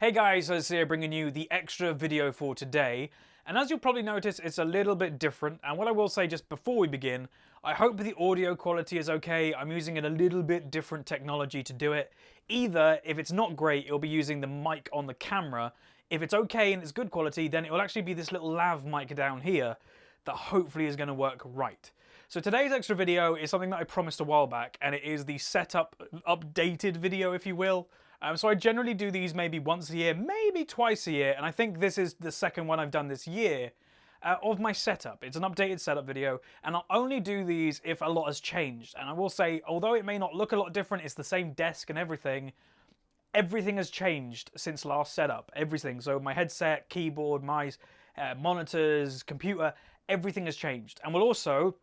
Hey guys, Huzzy here bringing you the extra video for today. And as you'll probably notice, it's a little bit different. And what I will say just before we begin, I hope the audio quality is okay. I'm using a little bit different technology to do it. Either, if it's not great, it'll be using the mic on the camera. If it's okay and it's good quality, then it will actually be this little lav mic down here that hopefully is going to work right. So today's extra video is something that I promised a while back, and it is the setup updated video, if you will. So I generally do these maybe once a year, maybe twice a year, and I think this is the second one I've done this year of my setup. It's an updated setup video, and I'll only do these if a lot has changed. And I will say, although it may not look a lot different, it's the same desk and everything. Everything has changed since last setup. Everything. So my headset, keyboard, my monitors, computer, everything has changed. And we'll also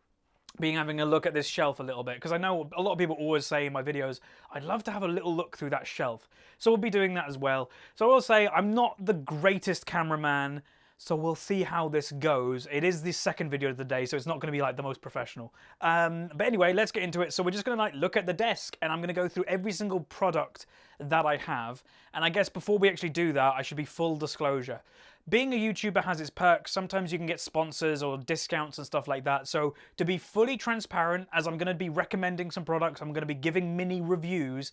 be having a look at this shelf a little bit, because I know a lot of people always say in my videos, I'd love to have a little look through that shelf. So we'll be doing that as well. So I will say I'm not the greatest cameraman, so we'll see how this goes. It is the second video of the day, so it's not going to be like the most professional. But anyway, let's get into it. So we're just going to like look at the desk, and I'm going to go through every single product that I have. And I guess before we actually do that, I should be full disclosure. Being a YouTuber has its perks. Sometimes you can get sponsors or discounts and stuff like that. So to be fully transparent, as I'm going to be recommending some products, I'm going to be giving mini reviews.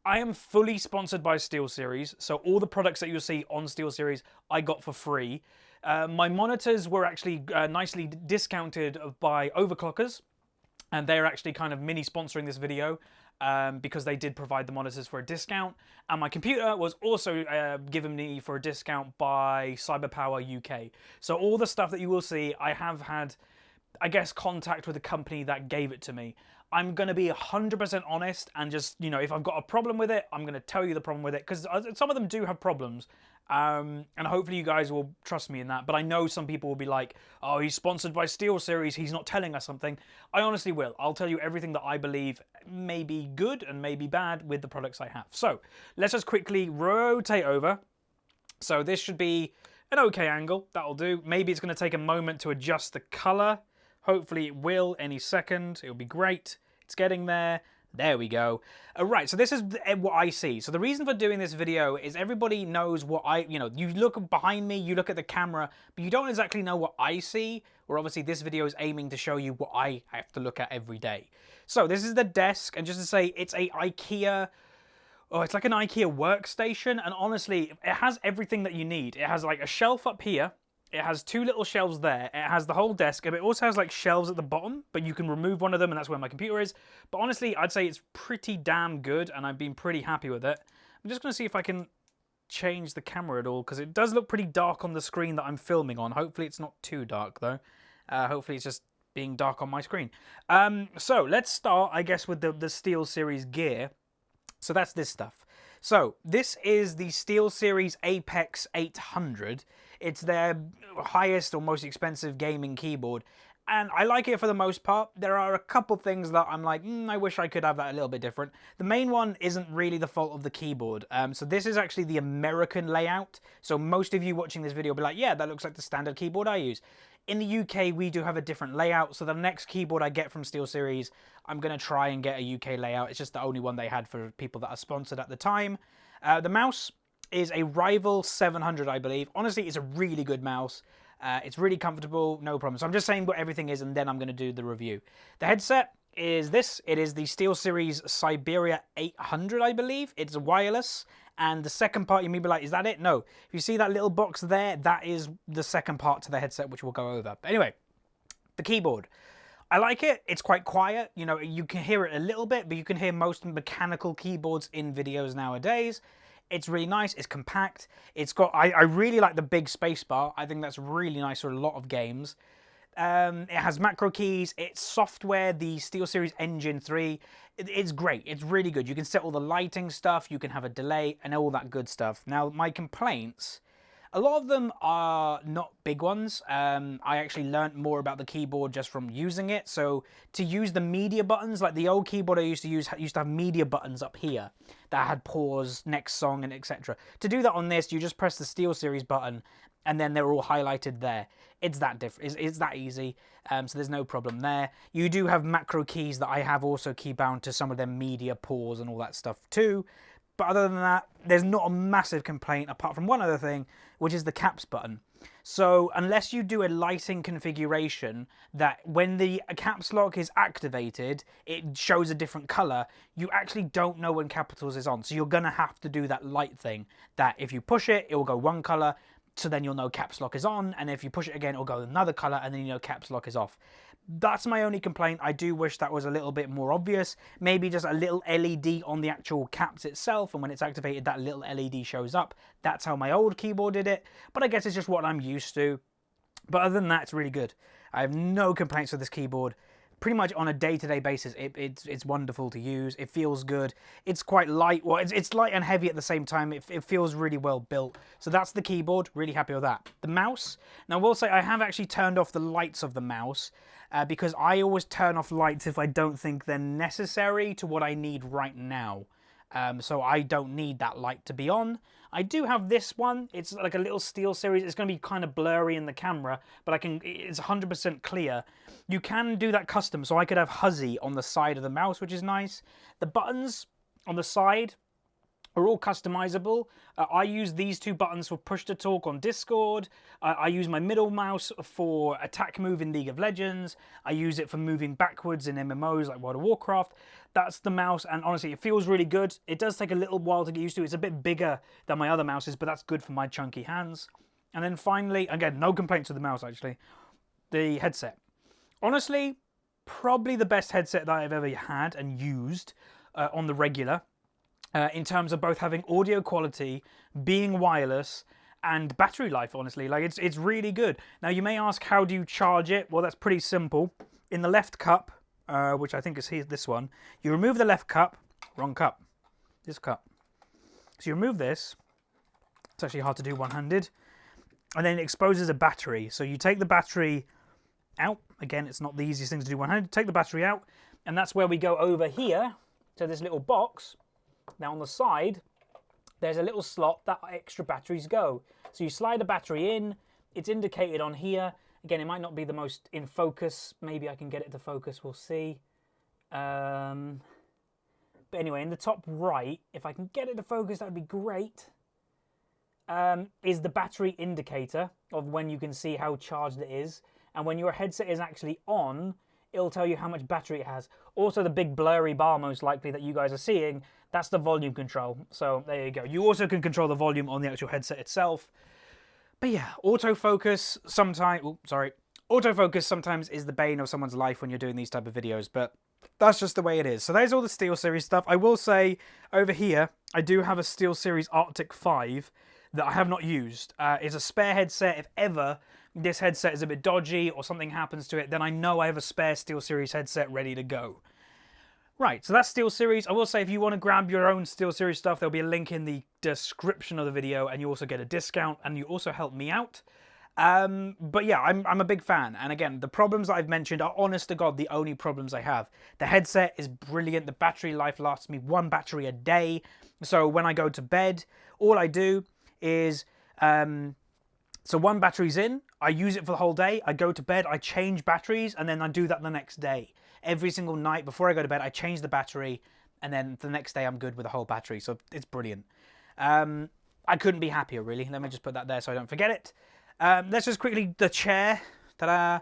I am fully sponsored by SteelSeries. So all the products that you'll see on SteelSeries, I got for free. My monitors were actually nicely discounted by overclockers. And they're actually kind of mini sponsoring this video because they did provide the monitors for a discount. And my computer was also given me for a discount by CyberPower UK. So all the stuff that you will see, I have had, I guess, contact with the company that gave it to me. I'm going to be 100% honest and just, you know, if I've got a problem with it, I'm going to tell you the problem with it, because some of them do have problems. And hopefully you guys will trust me in that. But I know some people will be like, oh, he's sponsored by SteelSeries, he's not telling us something. I honestly will. I'll tell you everything that I believe may be good and may be bad with the products I have. So let's just quickly rotate over. So this should be an okay angle. That'll do. Maybe it's going to take a moment to adjust the color. Hopefully it will any second. It'll be great. It's getting there. There we go. Right, so this is what I see. So the reason for doing this video is everybody knows what you look behind me, you look at the camera, but you don't exactly know what I see, or obviously this video is aiming to show you what I have to look at every day. So this is the desk, and just to say, it's a IKEA, it's like an IKEA workstation, and honestly, it has everything that you need. It has like a shelf up here. It has two little shelves there. It has the whole desk. It also has like shelves at the bottom, but you can remove one of them, and that's where my computer is. But honestly, I'd say it's pretty damn good, and I've been pretty happy with it. I'm just going to see if I can change the camera at all, because it does look pretty dark on the screen that I'm filming on. Hopefully it's not too dark, though. Hopefully it's just being dark on my screen. So let's start, I guess, with the SteelSeries gear. So that's this stuff. So this is the SteelSeries Apex 800. It's their highest or most expensive gaming keyboard, and I like it for the most part. There are a couple things that I'm like, I wish I could have that a little bit different. The main one isn't really the fault of the keyboard. So this is actually the American layout. So most of you watching this video will be like, yeah, that looks like the standard keyboard I use. In the UK, we do have a different layout. So the next keyboard I get from SteelSeries, I'm going to try and get a UK layout. It's just the only one they had for people that are sponsored at the time. The mouse is a Rival 700, I believe. Honestly, it's a really good mouse. It's really comfortable, no problem. So I'm just saying what everything is, and then I'm going to do the review. The headset is this. It is the SteelSeries Siberia 800, I believe. It's wireless. And the second part, you may be like, is that it? No. If you see that little box there, that is the second part to the headset, which we'll go over. But anyway, the keyboard. I like it. It's quite quiet. You know, you can hear it a little bit, but you can hear most mechanical keyboards in videos nowadays. It's really nice. It's compact. It's got, I really like the big space bar. I think that's really nice for a lot of games. It has macro keys. It's software, the SteelSeries Engine 3. It's great. It's really good. You can set all the lighting stuff. You can have a delay and all that good stuff. Now, my complaints, a lot of them are not big ones. I actually learnt more about the keyboard just from using it. So to use the media buttons, like the old keyboard I used to use, used to have media buttons up here that had pause, next song, and etc. To do that on this, you just press the SteelSeries button, and then they're all highlighted there. It's that it's that easy, so there's no problem there. You do have macro keys that I have also key bound to some of them media, pause, and all that stuff too. But other than that, there's not a massive complaint apart from one other thing, which is the caps button. So unless you do a lighting configuration that when the caps lock is activated, it shows a different color, you actually don't know when capitals is on. So you're going to have to do that light thing that if you push it, it will go one color. So then you'll know caps lock is on, and if you push it again, it'll go another color, and then you know caps lock is off. That's my only complaint. I do wish that was a little bit more obvious. Maybe just a little LED on the actual caps itself, and when it's activated, that little LED shows up. That's how my old keyboard did it, but I guess it's just what I'm used to. But other than that, it's really good. I have no complaints with this keyboard. Pretty much on a day-to-day basis, it's wonderful to use. It feels good. It's quite light. Well, it's light and heavy at the same time. It feels really well built. So that's the keyboard. Really happy with that. The mouse. Now, I will say I have actually turned off the lights of the mouse because I always turn off lights if I don't think they're necessary to what I need right now. So I don't need that light to be on. I do have this one. It's like a little SteelSeries. It's going to be kind of blurry in the camera, but it's 100% clear. You can do that custom, so I could have Huzzy on the side of the mouse, which is nice. The buttons on the side are all customizable. I use these two buttons for push to talk on Discord. I use my middle mouse for attack move in League of Legends. I use it for moving backwards in MMOs like World of Warcraft. That's the mouse, and honestly, it feels really good. It does take a little while to get used to. It's a bit bigger than my other mouses, but that's good for my chunky hands. And then finally, again, no complaints with the mouse actually, the headset. Honestly, probably the best headset that I've ever had and used on the regular. In terms of both having audio quality, being wireless, and battery life, honestly. Like, it's really good. Now, you may ask, how do you charge it? Well, that's pretty simple. In the left cup, which I think is here, this one, you remove the left cup. Wrong cup. This cup. So you remove this. It's actually hard to do one-handed. And then it exposes a battery. So you take the battery out. Again, it's not the easiest thing to do one-handed. Take the battery out, and that's where we go over here to this little box. Now on the side, there's a little slot that extra batteries go. So you slide a battery in, it's indicated on here. Again, it might not be the most in focus. Maybe I can get it to focus, we'll see. But anyway, in the top right, if I can get it to focus, that would be great. Is the battery indicator of when you can see how charged it is. And when your headset is actually on, it'll tell you how much battery it has. Also, the big blurry bar, most likely, that you guys are seeing, that's the volume control. So there you go. You also can control the volume on the actual headset itself. But yeah, autofocus sometimes is the bane of someone's life when you're doing these type of videos, but that's just the way it is. So there's all the SteelSeries stuff. I will say, over here, I do have a SteelSeries Arctic 5 that I have not used. It's a spare headset. If ever this headset is a bit dodgy or something happens to it, then I know I have a spare SteelSeries headset ready to go. Right, so that's SteelSeries. I will say, if you want to grab your own SteelSeries stuff, there'll be a link in the description of the video, and you also get a discount, and you also help me out. But yeah, I'm a big fan. And again, the problems that I've mentioned are, honest to God, the only problems I have. The headset is brilliant. The battery life lasts me 1 battery a day. So when I go to bed, all I do is... So 1 battery's in, I use it for the whole day, I go to bed, I change batteries, and then I do that the next day. Every single night before I go to bed, I change the battery, and then the next day I'm good with the whole battery. So it's brilliant. I couldn't be happier, really. Let me just put that there so I don't forget it. Let's just quickly, the chair. Ta-da!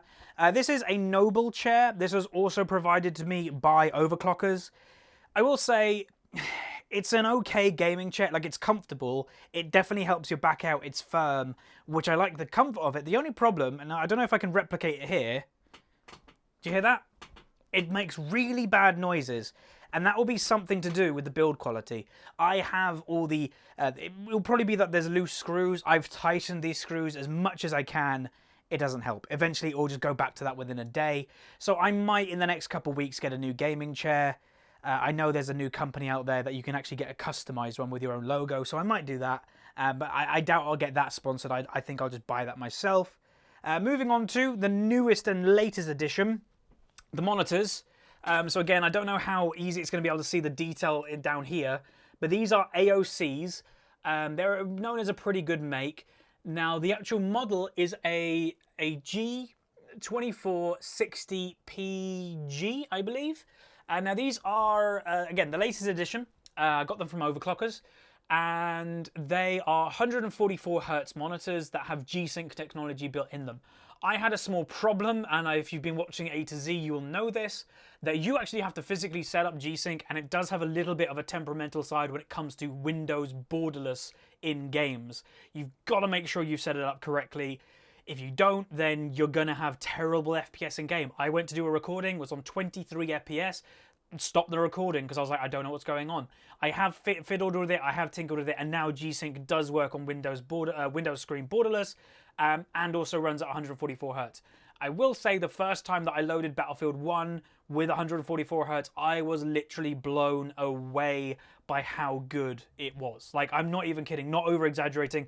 This is a Noble chair. This was also provided to me by Overclockers. I will say... It's an okay gaming chair. Like, it's comfortable. It definitely helps your back out. It's firm, which I like the comfort of it. The only problem, and I don't know if I can replicate it here. Do you hear that? It makes really bad noises, and that will be something to do with the build quality. I have all the... it will probably be that there's loose screws. I've tightened these screws as much as I can. It doesn't help. Eventually, it'll just go back to that within a day. So I might, in the next couple of weeks, get a new gaming chair. I know there's a new company out there that you can actually get a customized one with your own logo, so I might do that. But I doubt I'll get that sponsored. I think I'll just buy that myself. Moving on to the newest and latest edition, the monitors. So again, I don't know how easy it's going to be able to see the detail down here, but these are AOCs. They're known as a pretty good make. Now, the actual model is a G2460PG, I believe. Now, these are, again, the latest edition. got them from Overclockers, and they are 144 hertz monitors that have G-Sync technology built in them. I had a small problem, and if you've been watching A to Z, you will know this, that you actually have to physically set up G-Sync, and it does have a little bit of a temperamental side when it comes to Windows borderless in games. You've got to make sure you've set it up correctly. If you don't, then you're going to have terrible FPS in game. I went to do a recording, was on 23 FPS, stopped the recording because I was like, I don't know what's going on. I have fiddled with it, I have tinkered with it, and now G-Sync does work on Windows screen borderless, and also runs at 144 hertz. I will say the first time that I loaded Battlefield 1 with 144 hertz, I was literally blown away by how good it was. Like, I'm not even kidding, not over exaggerating.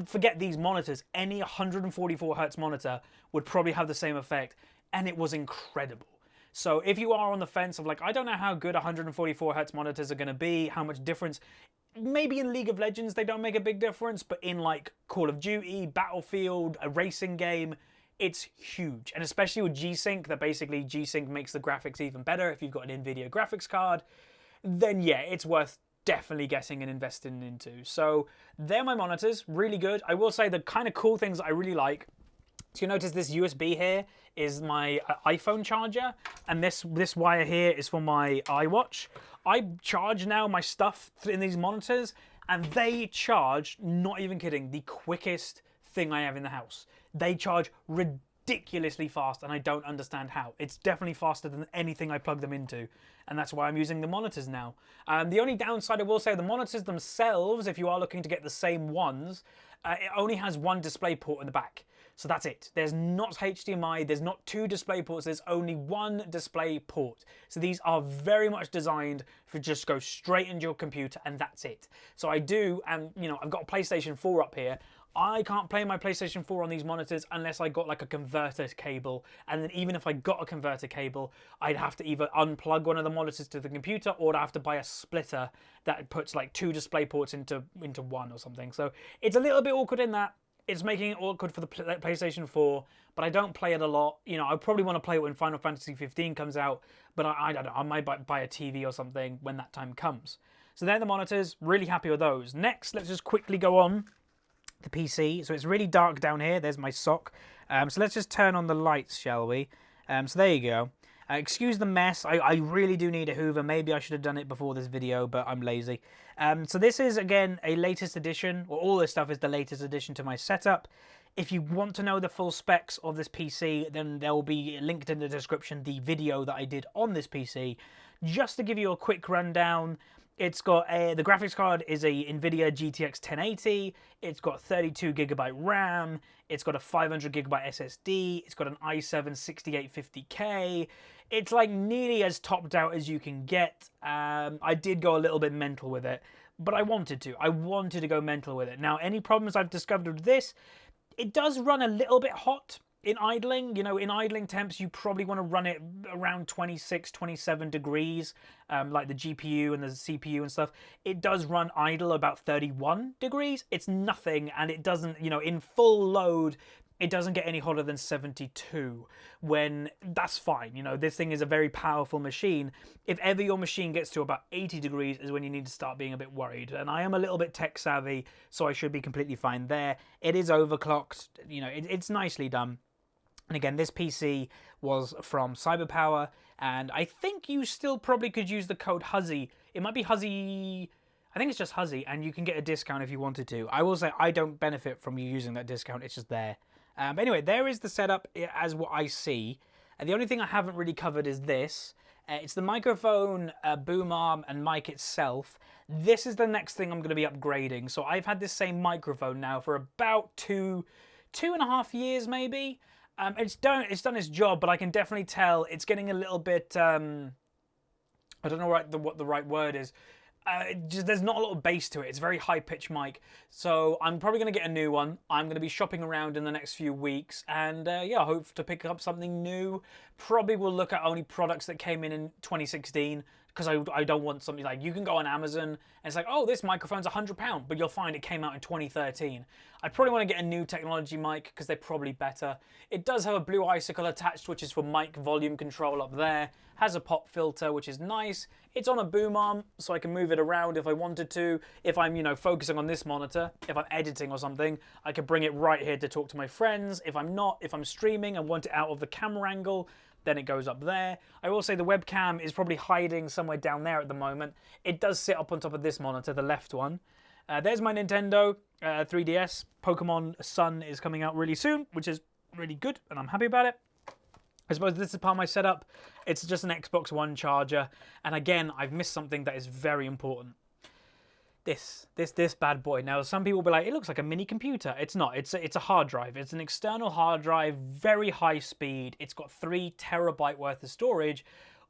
Forget these monitors. Any 144 hertz monitor would probably have the same effect, and it was incredible. So if you are on the fence of like, I don't know how good 144 hertz monitors are going to be, how much difference, maybe in League of Legends they don't make a big difference, but in like Call of Duty, Battlefield, a racing game, it's huge. And especially with G-Sync, that basically G-Sync makes the graphics even better. If you've got an NVIDIA graphics card, then yeah, it's worth definitely getting and investing into. So they're my monitors, really good. I will say the kind of cool things that I really like. So you notice this USB here is my iPhone charger, and this wire here is for my iWatch. I charge now my stuff in these monitors, and they charge, not even kidding, the quickest thing I have in the house. They charge ridiculously fast, and I don't understand how. It's definitely faster than anything I plug them into, and that's why I'm using the monitors now. The only downside I will say, the monitors themselves, if you are looking to get the same ones, it only has one display port in the back. So that's it. There's not HDMI, there's not two display ports, there's only one display port. So these are very much designed for just go straight into your computer, and that's it. So I do, and you know, I've got a PlayStation 4 up here. I can't play my PlayStation 4 on these monitors unless I got like a converter cable, and then even if I got a converter cable, I'd have to either unplug one of the monitors to the computer, or I'd have to buy a splitter that puts like two display ports into one or something. So it's a little bit awkward in that. It's making it awkward for the PlayStation 4, but I don't play it a lot. You know, I probably want to play it when Final Fantasy 15 comes out, but I don't know, I might buy a TV or something when that time comes. So they're the monitors, really happy with those. Next, let's just quickly go on the PC. So it's really dark down here, there's my sock. So let's just turn on the lights, shall we? So there you go. Excuse the mess, I really do need a hoover. Maybe I should have done it before this video, but I'm lazy. So this is, again, a latest edition, or all this stuff is the latest addition to my setup. If you want to know the full specs of this PC, then there will be linked in the description the video that I did on this PC. Just to give you a quick rundown, it's got the graphics card is a NVIDIA GTX 1080, it's got 32GB RAM, it's got a 500GB SSD, it's got an i7 6850K, it's like nearly as topped out as you can get. I did go a little bit mental with it, but I wanted to go mental with it. Now, any problems I've discovered with this, it does run a little bit hot in idling. You know, in idling temps, you probably want to run it around 26, 27 degrees, like the GPU and the CPU and stuff. It does run idle about 31 degrees. It's nothing, and it doesn't, you know, in full load, it doesn't get any hotter than 72, when that's fine. You know, this thing is a very powerful machine. If ever your machine gets to about 80 degrees is when you need to start being a bit worried. And I am a little bit tech savvy, so I should be completely fine there. It is overclocked, you know, it's nicely done. And again, this PC was from CyberPower, and I think you still probably could use the code Huzzy. It might be Huzzy, I think it's just Huzzy, and you can get a discount if you wanted to. I will say I don't benefit from you using that discount, it's just there. But anyway, there is the setup as what I see. And the only thing I haven't really covered is this. It's the microphone, boom arm, and mic itself. This is the next thing I'm going to be upgrading. So I've had this same microphone now for about two and a half years, maybe. It's done its job, but I can definitely tell it's getting a little bit. I don't know what the right word is. There's not a lot of bass to it. It's a very high-pitched mic. So I'm probably going to get a new one. I'm going to be shopping around in the next few weeks. And yeah, I hope to pick up something new. Probably will look at only products that came in 2016. Because I don't want something like, you can go on Amazon and it's like, oh, this microphone's £100, but you'll find it came out in 2013. I probably want to get a new technology mic because they're probably better. It does have a blue icicle attached, which is for mic volume control up there. Has a pop filter, which is nice. It's on a boom arm, so I can move it around if I wanted to. If I'm, you know, focusing on this monitor, if I'm editing or something, I can bring it right here to talk to my friends. If I'm not, if I'm streaming and want it out of the camera angle, then it goes up there. I will say the webcam is probably hiding somewhere down there at the moment. It does sit up on top of this monitor, the left one. There's my Nintendo 3DS. Pokemon Sun is coming out really soon, which is really good, and I'm happy about it. I suppose this is part of my setup. It's just an Xbox One charger. And again, I've missed something that is very important. This bad boy. Now, some people will be like, it looks like a mini computer. It's not. It's a hard drive. It's an external hard drive, very high speed. It's got 3 terabyte worth of storage.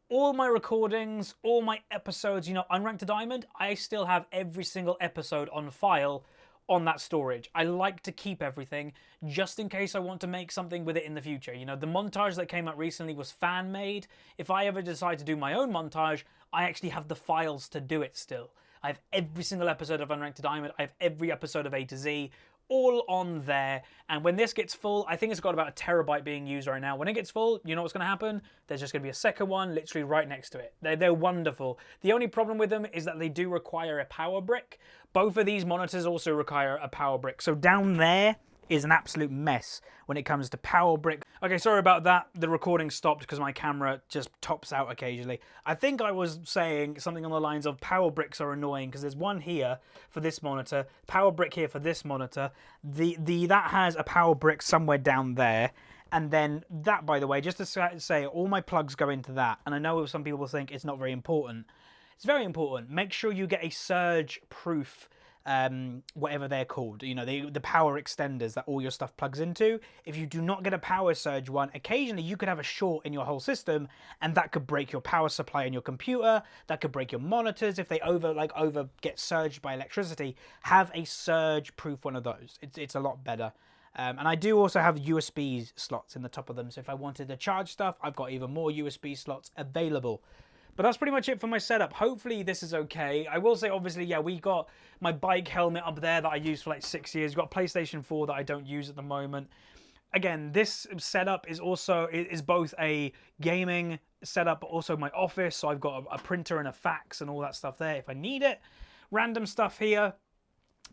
All my recordings, all my episodes, you know, Unranked to Diamond, I still have every single episode on file on that storage. I like to keep everything just in case I want to make something with it in the future. You know, the montage that came out recently was fan made. If I ever decide to do my own montage, I actually have the files to do it still. I have every single episode of Unranked to Diamond. I have every episode of A to Z, all on there. And when this gets full, I think it's got about a terabyte being used right now. When it gets full, you know what's going to happen? There's just going to be a second one literally right next to it. They're wonderful. The only problem with them is that they do require a power brick. Both of these monitors also require a power brick. So down there is an absolute mess when it comes to power brick. Okay, sorry about that. The recording stopped because my camera just tops out occasionally. I think I was saying something on the lines of power bricks are annoying because there's one here for this monitor, power brick here for this monitor. That has a power brick somewhere down there. And then that, by the way, just to say, all my plugs go into that. And I know some people think it's not very important. It's very important. Make sure you get a surge-proof whatever they're called, you know, the power extenders that all your stuff plugs into. If you do not get a power surge one, occasionally you could have a short in your whole system, and that could break your power supply in your computer. That could break your monitors if they over get surged by electricity. Have a surge proof one of those. It's a lot better. And I do also have USB slots in the top of them, so if I wanted to charge stuff, I've got even more USB slots available. But that's pretty much it for my setup. Hopefully this is okay. I will say, obviously, yeah, we got my bike helmet up there that I used for like 6 years. We've got PlayStation 4 that I don't use at the moment. Again, this setup is both a gaming setup, but also my office. So I've got a printer and a fax and all that stuff there if I need it. Random stuff here.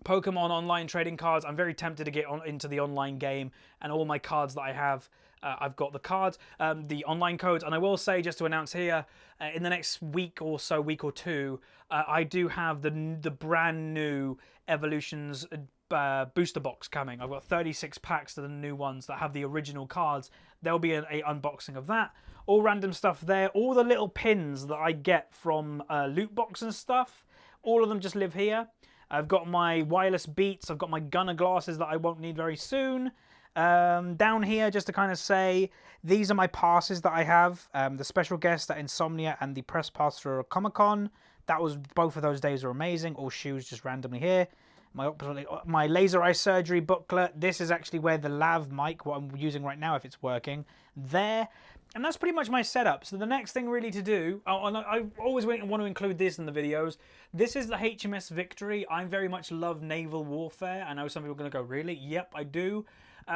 Pokemon online trading cards. I'm very tempted to get into the online game, and all my cards that I have, I've got the cards, the online codes. And I will say, just to announce here, in the next week or so, week or two, I do have the brand new Evolutions booster box coming. I've got 36 packs of the new ones that have the original cards. There'll be an unboxing of that. All random stuff there. All the little pins that I get from loot box and stuff, all of them just live here. I've got my wireless Beats. I've got my Gunner glasses that I won't need very soon. Down here, just to kind of say, these are my passes that I have. The special guest at Insomnia and the press pass for Comic-Con. Both of those days are amazing. All shoes just randomly here. My laser eye surgery booklet. This is actually where the lav mic, what I'm using right now, if it's working, there. And that's pretty much my setup. So the next thing really to do, and I always want to include this in the videos, this is the HMS Victory. I very much love naval warfare. I know some people are going to go, really? Yep, I do.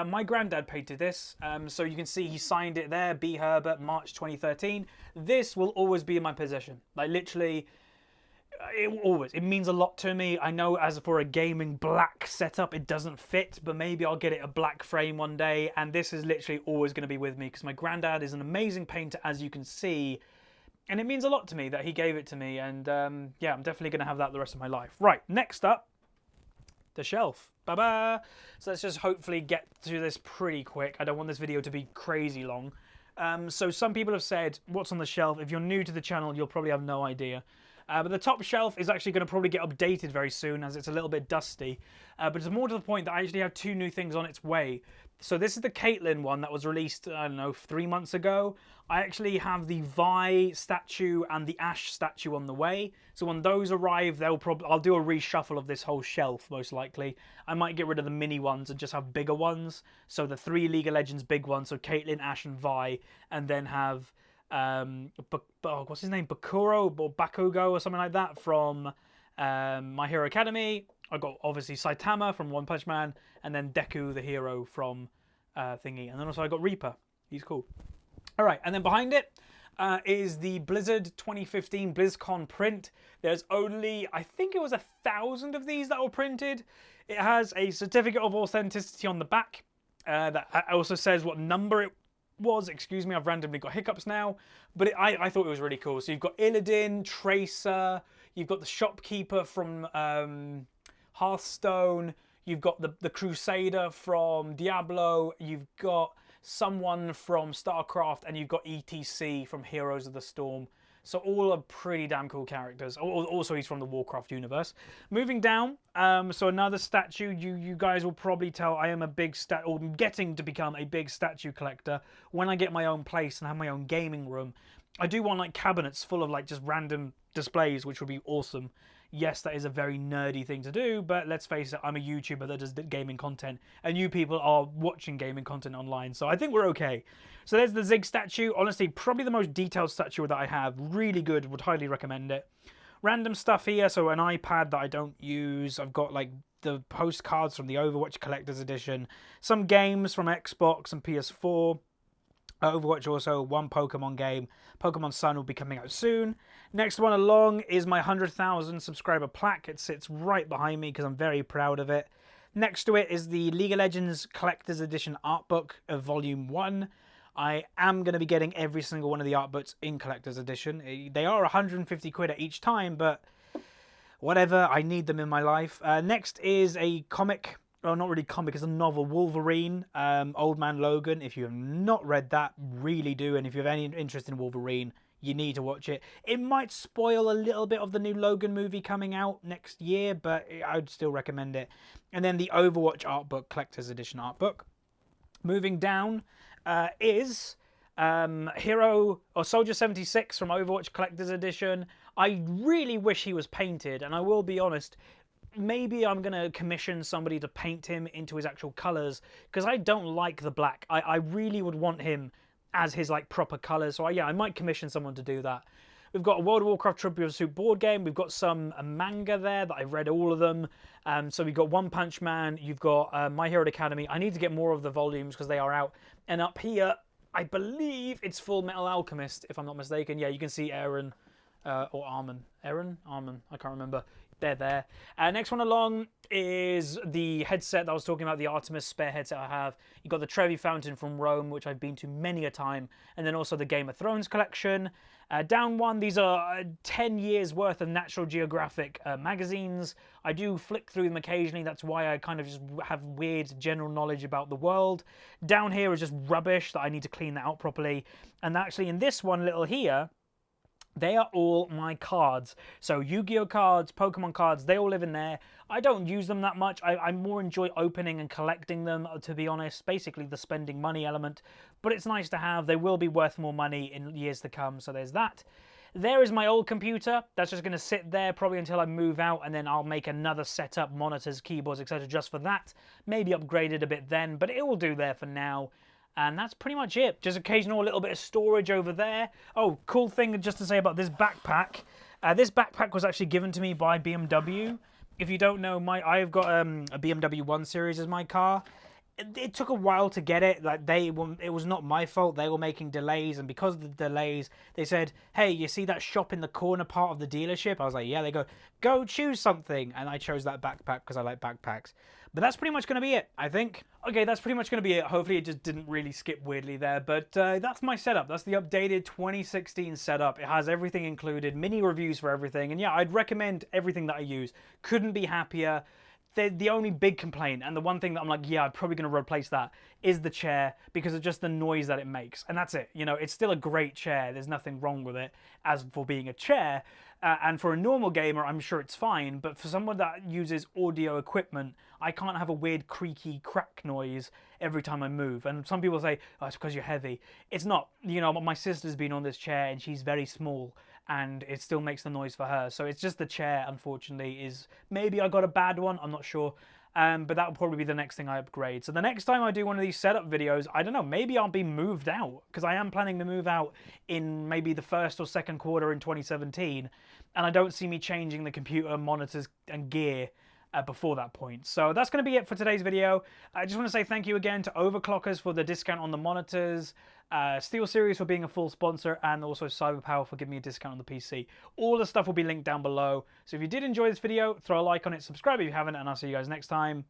My granddad painted this, so you can see he signed it there, B. Herbert, March 2013. This will always be in my possession. Like, literally, it means a lot to me. I know as for a gaming black setup, it doesn't fit, but maybe I'll get it a black frame one day, and this is literally always going to be with me, because my granddad is an amazing painter, as you can see, and it means a lot to me that he gave it to me, and yeah, I'm definitely going to have that the rest of my life. Right, next up, the shelf. Ba-ba! So let's just hopefully get through this pretty quick. I don't want this video to be crazy long. So some people have said, what's on the shelf? If you're new to the channel, you'll probably have no idea. But the top shelf is actually going to probably get updated very soon, as it's a little bit dusty. But it's more to the point that I actually have 2 new things on its way. So this is the Caitlyn one that was released, I don't know, 3 months ago. I actually have the Vi statue and the Ash statue on the way. So when those arrive, I'll do a reshuffle of this whole shelf, most likely. I might get rid of the mini ones and just have bigger ones. So the 3 League of Legends big ones, so Caitlyn, Ash, and Vi, and then have what's his name, Bakuro or Bakugo or something like that from My Hero Academy. I got obviously Saitama from One Punch Man, and then Deku the hero from thingy, and then also I got Reaper. He's cool. All right, and then behind it, is the Blizzard 2015 BlizzCon print. There's only, I think it was 1,000 of these that were printed. It has a certificate of authenticity on the back that also says what number it was. Excuse me, I've randomly got hiccups now. But I thought it was really cool. So you've got Illidan, Tracer, you've got the shopkeeper from Hearthstone, you've got the Crusader from Diablo, you've got someone from StarCraft, and you've got ETC from Heroes of the Storm. So all are pretty damn cool characters. Also, he's from the Warcraft universe. Moving down, so another statue. You guys will probably tell I am a big or getting to become a big statue collector. When I get my own place and have my own gaming room, I do want like cabinets full of like just random displays, which would be awesome. Yes, that is a very nerdy thing to do, but let's face it, I'm a YouTuber that does gaming content, and you people are watching gaming content online, so I think we're okay. So there's the Zig statue. Honestly, probably the most detailed statue that I have. Really good, would highly recommend it. Random stuff here, so an iPad that I don't use. I've got like the postcards from the Overwatch Collector's Edition, some games from Xbox and PS4. Overwatch also, one Pokemon game. Pokemon Sun will be coming out soon. Next one along is my 100,000 subscriber plaque. It sits right behind me because I'm very proud of it. Next to it is the League of Legends Collector's Edition art book of Volume 1. I am going to be getting every single one of the art books in Collector's Edition. They are 150 quid at each time, but whatever, I need them in my life. Next is a comic. Well, not really comic, it's a novel, Wolverine, Old Man Logan. If you have not read that, really do. And if you have any interest in Wolverine, you need to watch it. It might spoil a little bit of the new Logan movie coming out next year, but I would still recommend it. And then the Overwatch art book, Collector's Edition art book. Moving down is Hero or Soldier 76 from Overwatch Collector's Edition. I really wish he was painted, and I will be honest, maybe I'm going to commission somebody to paint him into his actual colours, because I don't like the black. I really would want him as his like proper colours. So yeah, I might commission someone to do that. We've got a World of Warcraft Tribute Pursuit board game. We've got some manga there that I've read all of them. So we've got One Punch Man. You've got My Hero Academy. I need to get more of the volumes because they are out. And up here, I believe it's Full Metal Alchemist, if I'm not mistaken. Yeah, you can see Aaron or Armin. Aaron? Armin. I can't remember. They're there. Next one along is the headset that I was talking about, the Artemis spare headset I have. You've got the Trevi Fountain from Rome, which I've been to many a time, and then also the Game of Thrones collection. Down one, these are 10 years worth of National Geographic magazines. I do flick through them occasionally, that's why I kind of just have weird general knowledge about the world. Down here is just rubbish that I need to clean that out properly. And actually in this one little here, they are all my cards. So Yu-Gi-Oh cards, Pokemon cards, they all live in there. I don't use them that much. I more enjoy opening and collecting them, to be honest. Basically the spending money element. But it's nice to have. They will be worth more money in years to come. So there's that. There is my old computer. That's just going to sit there probably until I move out. And then I'll make another setup, monitors, keyboards, etc. just for that. Maybe upgrade it a bit then. But it will do there for now. And that's pretty much it. Just occasional little bit of storage over there. Oh, cool thing just to say about this backpack. This backpack was actually given to me by BMW. If you don't know, I've got a BMW 1 Series as my car. It took a while to get it. Like it was not my fault. They were making delays, and because of the delays, they said, "Hey, you see that shop in the corner part of the dealership?" I was like, "Yeah." They go choose something, and I chose that backpack because I like backpacks. But that's pretty much going to be it, I think. Okay, that's pretty much going to be it. Hopefully it just didn't really skip weirdly there. But that's my setup. That's the updated 2016 setup. It has everything included, mini reviews for everything. And yeah, I'd recommend everything that I use. Couldn't be happier. The only big complaint, and the one thing that I'm like, yeah, I'm probably going to replace that, is the chair, because of just the noise that it makes. And that's it. You know, it's still a great chair. There's nothing wrong with it as for being a chair. And for a normal gamer, I'm sure it's fine. But for someone that uses audio equipment, I can't have a weird creaky crack noise every time I move. And some people say, oh, it's because you're heavy. It's not. You know, my sister's been on this chair and she's very small, and it still makes the noise for her. So it's just the chair, unfortunately, is maybe I got a bad one. I'm not sure. But that will probably be the next thing I upgrade. So the next time I do one of these setup videos, I don't know, maybe I'll be moved out, because I am planning to move out in maybe the first or second quarter in 2017. And I don't see me changing the computer, monitors and gear before that point. So that's going to be it for today's video. I just want to say thank you again to Overclockers for the discount on the monitors, SteelSeries for being a full sponsor, and also CyberPower for giving me a discount on the PC. All the stuff will be linked down below. So if you did enjoy this video, throw a like on it, subscribe if you haven't, and I'll see you guys next time.